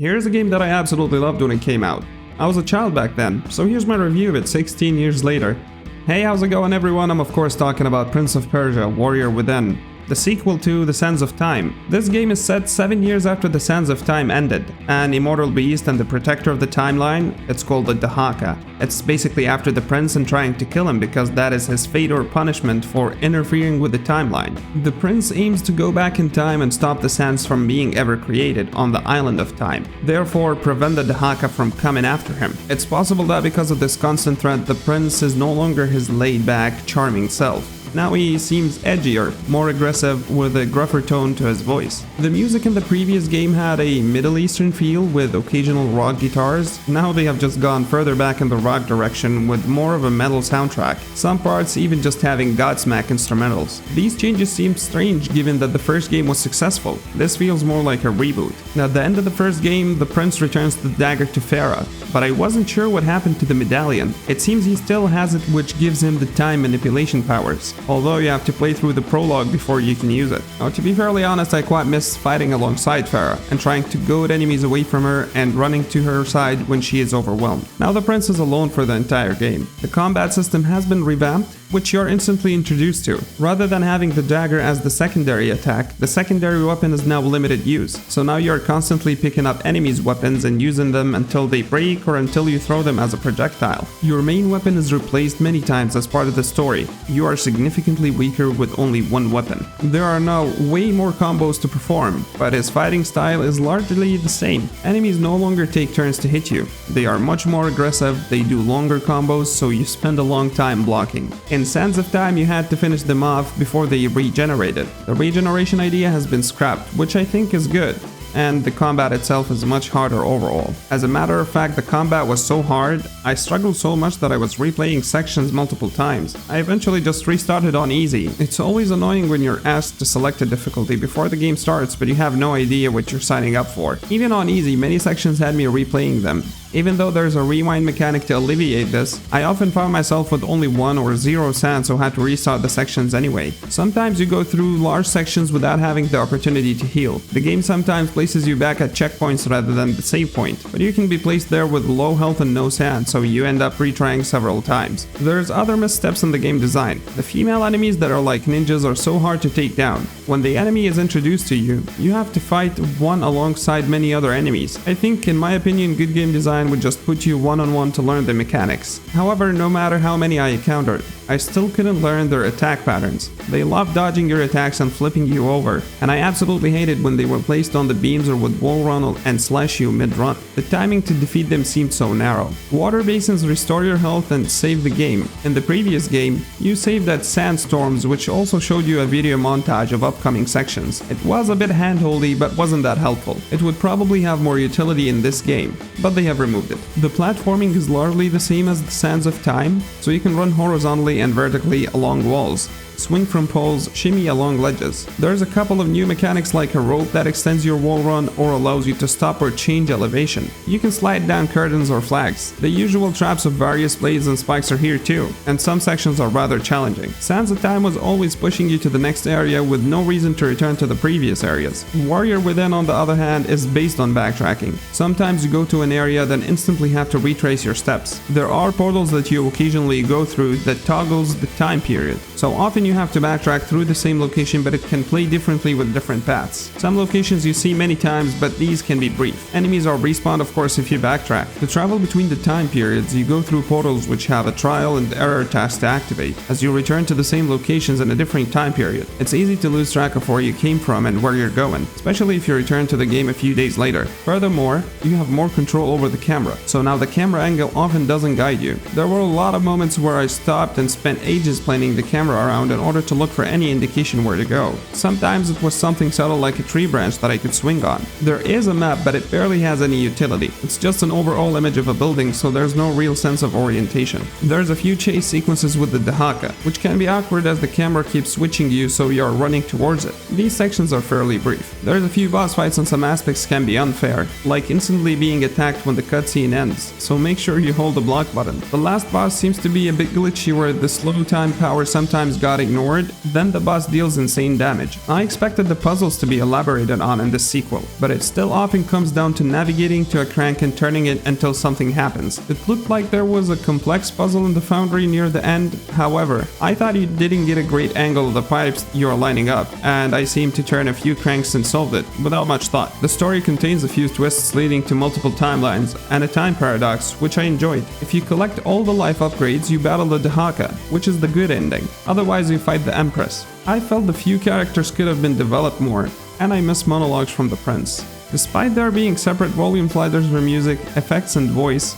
Here's a game that I absolutely loved when it came out. I was a child back then, so here's my review of it 16 years later. Hey, how's it going everyone? I'm of course talking about Prince of Persia Warrior Within, the sequel to The Sands of Time. This game is set 7 years after The Sands of Time ended. An immortal beast and the protector of the timeline, it's called the Dahaka. It's basically after the prince and trying to kill him because that is his fate or punishment for interfering with the timeline. The prince aims to go back in time and stop the sands from being ever created on the island of time, therefore prevent the Dahaka from coming after him. It's possible that because of this constant threat, the prince is no longer his laid-back, charming self. Now he seems edgier, more aggressive, with a gruffer tone to his voice. The music in the previous game had a Middle Eastern feel with occasional rock guitars. Now they have just gone further back in the rock direction with more of a metal soundtrack, some parts even just having Godsmack instrumentals. These changes seem strange given that the first game was successful. This feels more like a reboot. At the end of the first game, the prince returns the dagger to Farah, but I wasn't sure what happened to the medallion. It seems he still has it, which gives him the time manipulation powers, although you have to play through the prologue before you can use it. Now, to be fairly honest, I quite miss fighting alongside Farah and trying to goad enemies away from her and running to her side when she is overwhelmed. Now the prince is alone for the entire game. The combat system has been revamped, which you're instantly introduced to. Rather than having the dagger as the secondary attack, the secondary weapon is now limited use. So now you're constantly picking up enemies' weapons and using them until they break or until you throw them as a projectile. Your main weapon is replaced many times as part of the story. You are significantly weaker with only one weapon. There are now way more combos to perform, but his fighting style is largely the same. Enemies no longer take turns to hit you. They are much more aggressive, they do longer combos, so you spend a long time blocking. In Sands of Time, you had to finish them off before they regenerated. The regeneration idea has been scrapped, which I think is good, and the combat itself is much harder overall. As a matter of fact, the combat was so hard, I struggled so much that I was replaying sections multiple times. I eventually just restarted on easy. It's always annoying when you're asked to select a difficulty before the game starts, but you have no idea what you're signing up for. Even on easy, many sections had me replaying them. Even though there's a rewind mechanic to alleviate this, I often found myself with only 1 or 0 sands, so had to restart the sections anyway. Sometimes you go through large sections without having the opportunity to heal. The game sometimes places you back at checkpoints rather than the save point, but you can be placed there with low health and no sand, so you end up retrying several times. There's other missteps in the game design. The female enemies that are like ninjas are so hard to take down. When the enemy is introduced to you, you have to fight one alongside many other enemies. I think, in my opinion, good game design would just put you one-on-one to learn the mechanics. However, no matter how many I encountered, I still couldn't learn their attack patterns. They love dodging your attacks and flipping you over, and I absolutely hated when they were placed on the beams or would wall run and slash you mid-run. The timing to defeat them seemed so narrow. Water basins restore your health and save the game. In the previous game, you saved at sandstorms, which also showed you a video montage of upcoming sections. It was a bit handholdy, but wasn't that helpful. It would probably have more utility in this game, but they have removed it. The platforming is largely the same as the Sands of Time, so you can run horizontally and vertically along walls, swing from poles, shimmy along ledges. There's a couple of new mechanics like a rope that extends your wall run or allows you to stop or change elevation. You can slide down curtains or flags. The usual traps of various blades and spikes are here too, and some sections are rather challenging. Sands of Time was always pushing you to the next area with no reason to return to the previous areas. Warrior Within, on the other hand, is based on backtracking. Sometimes you go to an area then instantly have to retrace your steps. There are portals that you occasionally go through that toggles the time period, so often you have to backtrack through the same location, but it can play differently with different paths. Some locations you see many times, but these can be brief. Enemies are respawned of course if you backtrack. To travel between the time periods, you go through portals which have a trial and error task to activate, as you return to the same locations in a different time period. It's easy to lose track of where you came from and where you're going, especially if you return to the game a few days later. Furthermore, you have more control over the camera, so now the camera angle often doesn't guide you. There were a lot of moments where I stopped and spent ages planning the camera around in order to look for any indication where to go. Sometimes it was something subtle like a tree branch that I could swing on. There is a map, but it barely has any utility. It's just an overall image of a building, so there's no real sense of orientation. There's a few chase sequences with the Dahaka, which can be awkward as the camera keeps switching you so you're running towards it. These sections are fairly brief. There's a few boss fights and some aspects can be unfair, like instantly being attacked when the cutscene ends, so make sure you hold the block button. The last boss seems to be a bit glitchy where the slow time power sometimes got got ignored, then the boss deals insane damage. I expected the puzzles to be elaborated on in this sequel, but it still often comes down to navigating to a crank and turning it until something happens. It looked like there was a complex puzzle in the foundry near the end, however, I thought you didn't get a great angle of the pipes you're lining up, and I seemed to turn a few cranks and solved it, without much thought. The story contains a few twists leading to multiple timelines, and a time paradox, which I enjoyed. If you collect all the life upgrades, you battle the Dahaka, which is the good ending. Otherwise, you fight the Empress. I felt the few characters could have been developed more, and I miss monologues from the Prince. Despite there being separate volume sliders for music, effects and voice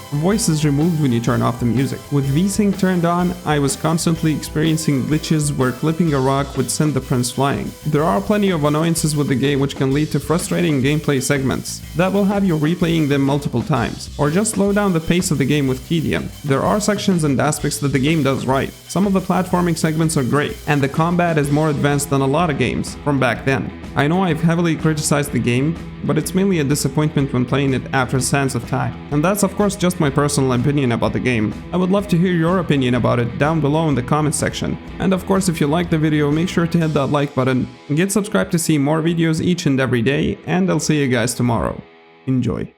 is removed when you turn off the music. With V-Sync turned on, I was constantly experiencing glitches where clipping a rock would send the prince flying. There are plenty of annoyances with the game which can lead to frustrating gameplay segments that will have you replaying them multiple times, or just slow down the pace of the game with tedium. There are sections and aspects that the game does right. Some of the platforming segments are great, and the combat is more advanced than a lot of games from back then. I know I've heavily criticized the game, but it's mainly a disappointment when playing it after sands of time. And that's of course just my personal opinion about the game. I would love to hear your opinion about it down below in the comment section. And of course, if you liked the video, make sure to hit that like button, get subscribed to see more videos each and every day, and I'll see you guys tomorrow. Enjoy.